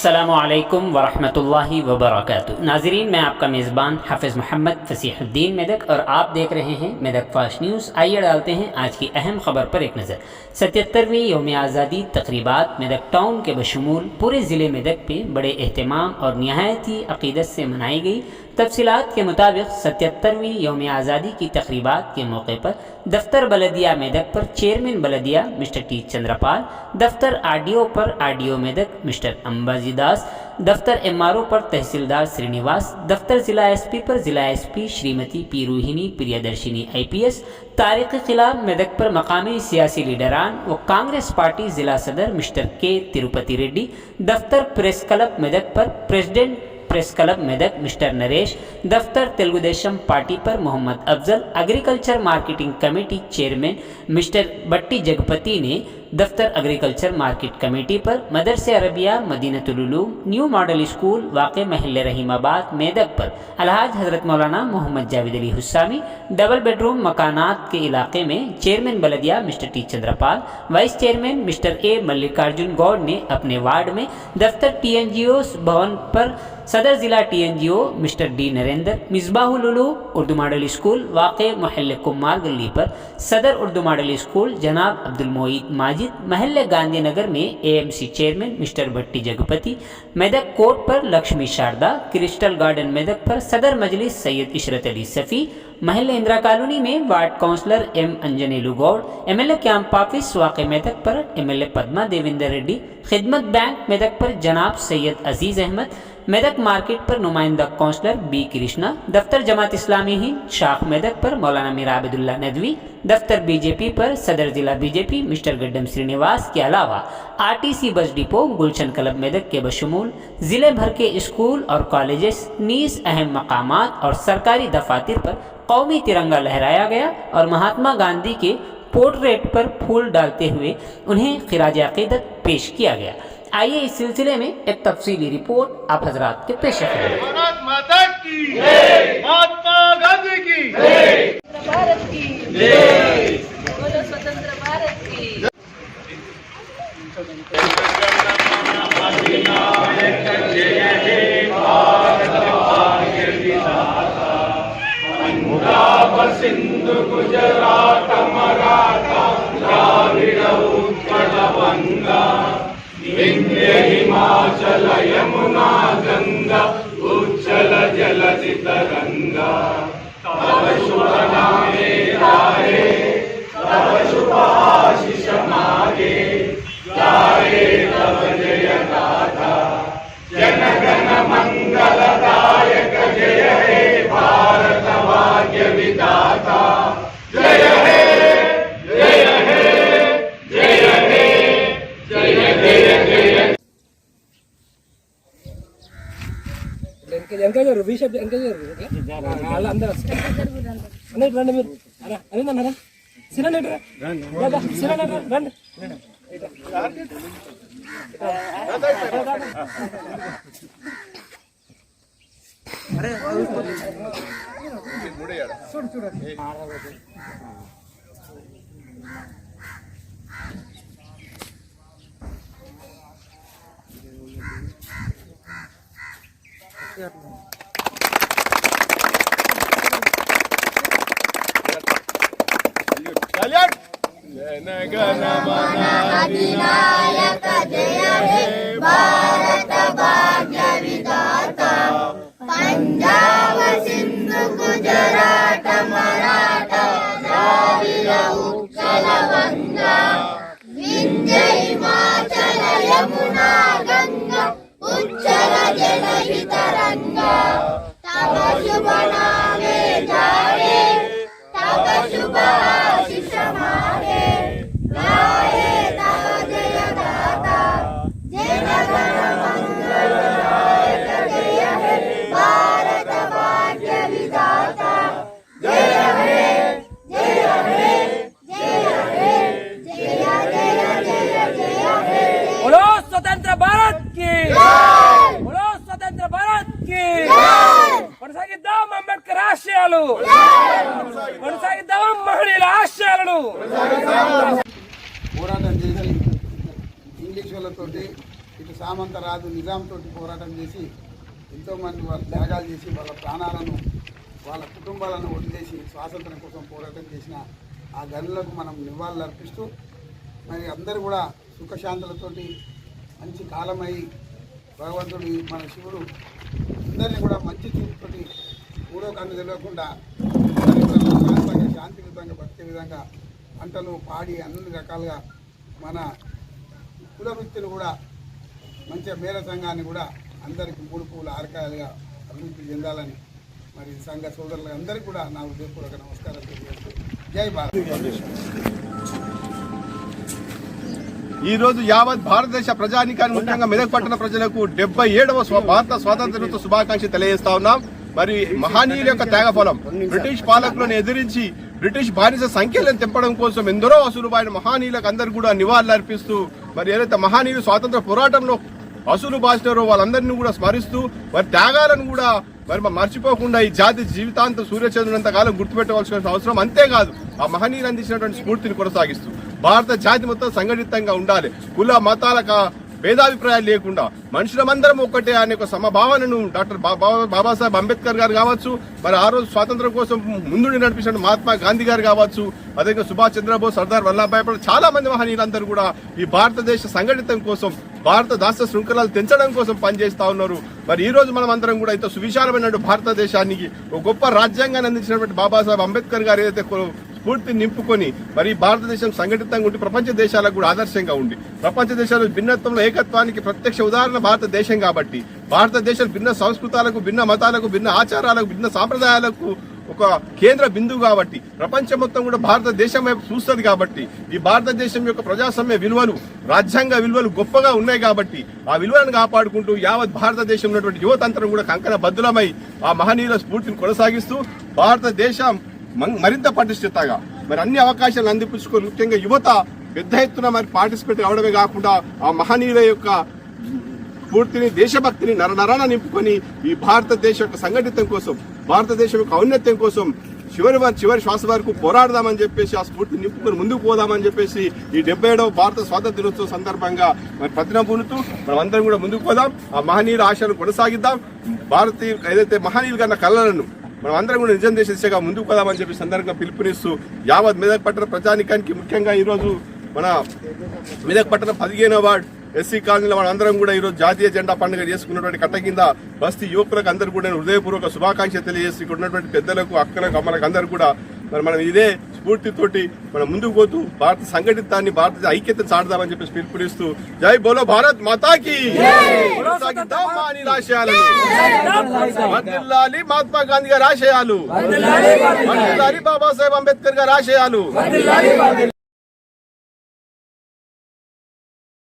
अस्सलामुअलैकुम वरहमतुल्लाहि वबरकातुहू। नाज़रीन, मैं आपका मेज़बान हाफिज़ मोहम्मद फसीहुद्दीन मेदक और आप देख रहे हैं मेदक फास्ट न्यूज़। आइए डालते हैं आज की अहम खबर पर एक नज़र। 77वीं यौम आज़ादी तक़रीबात मेदक टाउन के बशमूल पूरे ज़िले मेदक पे बड़े एहतमाम और निहायत ही अक़ीदत से मनाई गई। तफसीलात के मुताबिक 77वीं यौम आज़ादी की तक़रीबात के मौके पर दफ्तर बलदिया मेदक पर चेयरमैन बलदिया मिस्टर टी चंद्रपाल, दफ्तर आरडीओ पर आरडीओ मेदक मिस्टर अंबाजी दास, दफ्तर एमआरओ पर तहसीलदार श्रीनिवास, दफ्तर ज़िला एसपी पर ज़िला SP Shrimati P Rohini Priyadarshini IPS, Tariq क़िला मेदक पर मकामी सियासी लीडरान व कांग्रेस पार्टी ज़िला सदर मिस्टर के तिरुपति रेड्डी, दफ्तर प्रेस क्लब मेदक पर president press club Medak mister Naresh, दफ्तर तेलुगुदेशम पार्टी पर Mohammed Afzal, agriculture marketing committee chairman mister Batti Jagpati ने दफ्तर एग्रीकल्चर मार्केट कमेटी पर मदरसे Arabia Madinatul Uloom new model school वाक़े महल रहीमाबाद मेदक पर अलहाज हज़रत मौलाना मोहम्मद जावेद अली हुस्सामी, डबल बेडरूम मकानात के इलाके में चेयरमैन बलदिया mister T Chandrapal, vice chairman mister A Mallikarjun Goud ने अपने वार्ड में दफ्तर टीएनजीओ भवन पर सदर ज़िला TNGO mister D Narendra, Misbahul Uloom Urdu model school वाक़े महल कुमार गली पर सदर उर्दू मॉडल स्कूल जनाब अब्दुल मोईद माजिद, महल गांधी नगर में AMC chairman mister Bhatti Jagpati, Medak court पर लक्ष्मी शारदा, क्रिस्टल गार्डन मेदक पर सदर मजलिस सैयद इशरत अली सफ़ी, महल इंदिरा कॉलोनी में ward councillor M Anjanelu Goud, MLA camp office वाक़े मेदक पर एमएलए पद्मा देवेंद्र रेड्डी, खिदमत बैंक मेदक पर जनाब सैयद अजीज़ अहमद, मेदक मार्केट पर नुमाइंदा काउंसलर बी कृष्णा, दफ्तर जमात इस्लामी हिंद शाख मेदक पर मौलाना मीर आबिदुल्ला नदवी, दफ्तर बीजेपी पर सदर जिला बीजेपी मिस्टर गड्डम श्रीनिवास के अलावा आरटीसी बस डिपो गुलशन क्लब मेदक के बशमूल ज़िले भर के स्कूल और कॉलेजेस नीज़ अहम मकामात और सरकारी दफातर पर कौमी तिरंगा लहराया गया और महात्मा गांधी के पोर्ट्रेट पर फूल डालते हुए उन्हें खिराज अक़ीदत पेश किया गया। आइए इस सिलसिले में एक तफसीली रिपोर्ट आप हजरात के पेश करें। भारत माता की जय, महात्मा गांधी की जय, भारत की जय, बोलो स्वतंत्र भारत की। सिंधु गुजरात मराठा द्राविड़ उत्कल गंगा विंध्य हिमाचल यमुना गंगा उच्चल जलधि तरंगा तव शुभ नामे गाये तव शुभ आशीष मागे गाये तव जय गाथा जन गण मंगलदायक जय हे भारत भाग्य विधाता जय हे जय हे जय हे जय जय जय। వెనక జరు వీషప్ వెనక జరు వాళ్ళ అందరూ అన్నట్టు రండి మీరు అన్నరా సిరండి సిరండి రండి అరే చూడు చూడండి अधिनायक जय हे भारत भाग्य विधाता पंजाब सिंधु गुजरात मराठा द्राविड़ उत्कल गंगा विंध्य हिमाचल यमुना गंगा उच्चल जलधि तरंगा तव शुभ नामे गाये तव शुभ आशीष मागे गाये तव जय गाथा जन गण मंगलदायक जय हे भारत भाग्य विधाता जय हे जय हे जय हे जय जय जय जय हे। बोलो स्वतंत्र भारत की बोलो स्वतंत्र भारत की కొనసాగిద్దాం అంబేద్కర్ ఆశయాలు కొనసాగిద్దాం మహనీయుల ఆశయాలను పోరాటం చేసి ఇంగ్లీష్ వాళ్ళతోటి ఇటు సామంతరాజు నిజాంతో పోరాటం చేసి ఎంతోమంది వాళ్ళు త్యాగాలు చేసి వాళ్ళ ప్రాణాలను వాళ్ళ కుటుంబాలను వదిలేసి స్వాతంత్రం కోసం పోరాటం చేసిన ఆ గనులకు మనం నివాళులు అర్పిస్తూ మరి అందరూ కూడా సుఖశాంతులతోటి మంచి కాలమై భగవంతుడి మన శివుడు అందరినీ కూడా మంచి చూపుతోటి మూడో కన్ను తెలియకుండా శాంతియుతంగా బతికే విధంగా పంటలు పాడి అన్ని రకాలుగా మన కుల వృత్తిని కూడా మంచిగా మేర సంఘాన్ని కూడా అందరికీ 3 పూల ఆరకాయలుగా అభివృద్ధి చెందాలని మరి సంఘ సోదరులందరికీ కూడా నా హృదయపూర్వక నమస్కారాలు తెలియజేస్తూ జై భారత్. ఈ రోజు యావత్ భారతదేశ ప్రజానికాన్ని ముఖ్యంగా మెదక్ పట్టణ ప్రజలకు 77వ భారత స్వాతంత్ర దినోత్సవ శుభాకాంక్షలు తెలియజేస్తా ఉన్నాం. మరి మహనీయుల యొక్క త్యాగఫలం బ్రిటిష్ పాలకులను ఎదిరించి బ్రిటిష్ బానిస సంఖ్యలను తెంపడం కోసం ఎందరో అసురుబాయిన మహనీయులకు అందరూ కూడా నివాళులు అర్పిస్తూ మరి ఏదైతే మహనీయులు స్వాతంత్ర పోరాటంలో అసులు బాసినారో వాళ్ళందరినీ కూడా స్మరిస్తూ వారి త్యాగాలను కూడా మరి మర్చిపోకుండా ఈ జాతి జీవితాంతం సూర్యచంద్రునంత కాలం గుర్తుపెట్టవలసిన అవసరం. అంతేకాదు ఆ మహనీయులు అందించినటువంటి స్ఫూర్తిని కొనసాగిస్తూ భారత జాతి మొత్తం సంఘటితంగా ఉండాలి. కుల మతాల భేదాభిప్రాయాలు లేకుండా మనుషులమందరం ఒక్కటే అనే ఒక సమభావనను డాక్టర్ బాబాసాహెబ్ అంబేద్కర్ గారు కావచ్చు, మరి ఆ రోజు స్వాతంత్రం కోసం ముందుండి నడిపించిన మహాత్మా గాంధీ గారు కావచ్చు, అదేవిధంగా సుభాష్ చంద్రబోస్, సర్దార్ వల్లభాయ్ పటేల్, చాలా మంది మహనీయులందరూ కూడా ఈ భారతదేశ సంఘటితం కోసం భారత దాస్య శృంఖలాలు తెంచడం కోసం పనిచేస్తా ఉన్నారు. మరి ఈ రోజు మనం అందరం కూడా ఇంత సువిశాలమైన భారతదేశానికి ఒక గొప్ప రాజ్యాంగాన్ని అందించినటువంటి బాబాసాహెబ్ అంబేద్కర్ గారు ఏదైతే స్ఫూర్తిని నింపుకొని మరి భారతదేశం సంఘటితంగా ఉండి ప్రపంచ దేశాలకు కూడా ఆదర్శంగా ఉండి ప్రపంచ దేశాలు భిన్నత్వంలో ఏకత్వానికి ప్రత్యక్ష ఉదాహరణ భారతదేశం కాబట్టి భారతదేశం భిన్న సంస్కృతాలకు, భిన్న మతాలకు, భిన్న ఆచారాలకు, భిన్న సాంప్రదాయాలకు ఒక కేంద్ర బిందువు కాబట్టి ప్రపంచం మొత్తం కూడా భారతదేశం వైపు చూస్తుంది కాబట్టి ఈ భారతదేశం యొక్క ప్రజాస్వామ్య విలువలు, రాజ్యాంగ విలువలు గొప్పగా ఉన్నాయి కాబట్టి ఆ విలువలను కాపాడుకుంటూ యావత్ భారతదేశం ఉన్నటువంటి యువతంత్రం కూడా కంకణ బద్దులమై ఆ మహనీయుల స్ఫూర్తిని కొనసాగిస్తూ భారతదేశం మరింత పటిష్టతగా మరి అన్ని అవకాశాలు అందిపుచ్చుకొని ముఖ్యంగా యువత పెద్ద ఎత్తున మరి పార్టిసిపేట్ అవడమే కాకుండా ఆ మహనీయుల యొక్క స్ఫూర్తిని, దేశభక్తిని నరనరాన నింపుకొని ఈ భారతదేశం యొక్క సంఘటితం కోసం, భారతదేశం యొక్క ఔన్నత్యం కోసం చివరి శ్వాస వరకు పోరాడదామని చెప్పేసి ఆ స్ఫూర్తిని నింపుకొని ముందుకు పోదామని చెప్పేసి ఈ 77వ భారత స్వాతంత్ర దినోత్సవం సందర్భంగా మరి ప్రతిన పూనుతూ మనం అందరం కూడా ముందుకు పోదాం. ఆ మహనీయుల ఆశయాలను కొనసాగిద్దాం. భారతీయ ఏదైతే మహనీయులు కన్నా కళలను మనం అందరం కూడా నిజం చేసే దిశగా ముందుకు పోదామని చెప్పి సందర్భంగా పిలుపునిస్తూ యావత్ మెదక్ పట్టణ ప్రజానికానికి ముఖ్యంగా ఈరోజు మన మెదక్ పట్టణ 15వ వార్డు ఎస్సీ కాలనీలో మనందరం కూడా ఈరోజు జాతీయ జెండా పండుగ చేసుకున్నటువంటి కట్ట కింద బస్తీ యువకులకు అందరూ కూడా హృదయపూర్వక శుభాకాంక్షలు తెలియజేసి ఇక్కడ ఉన్నటువంటి పెద్దలకు, అక్కలకు, అమ్మలకు అందరూ కూడా మరి మనం ఇదే స్ఫూర్తితోటి మనం ముందుకు పోతూ భారత సంఘటితాన్ని, భారత ఐక్యతను చాటుదామని చెప్పేసి పిలుపునిస్తూ జై బోలో భారత్ మాతాకి, కొనసాగిద్దాం మహనీయుల ఆశయాలను, వర్ధిల్లాలి మహాత్మా గాంధీ గారి ఆశయాలు, వర్ధిల్లాలి బాబాసాహెబ్ అంబేద్కర్ గారి ఆశయాలు.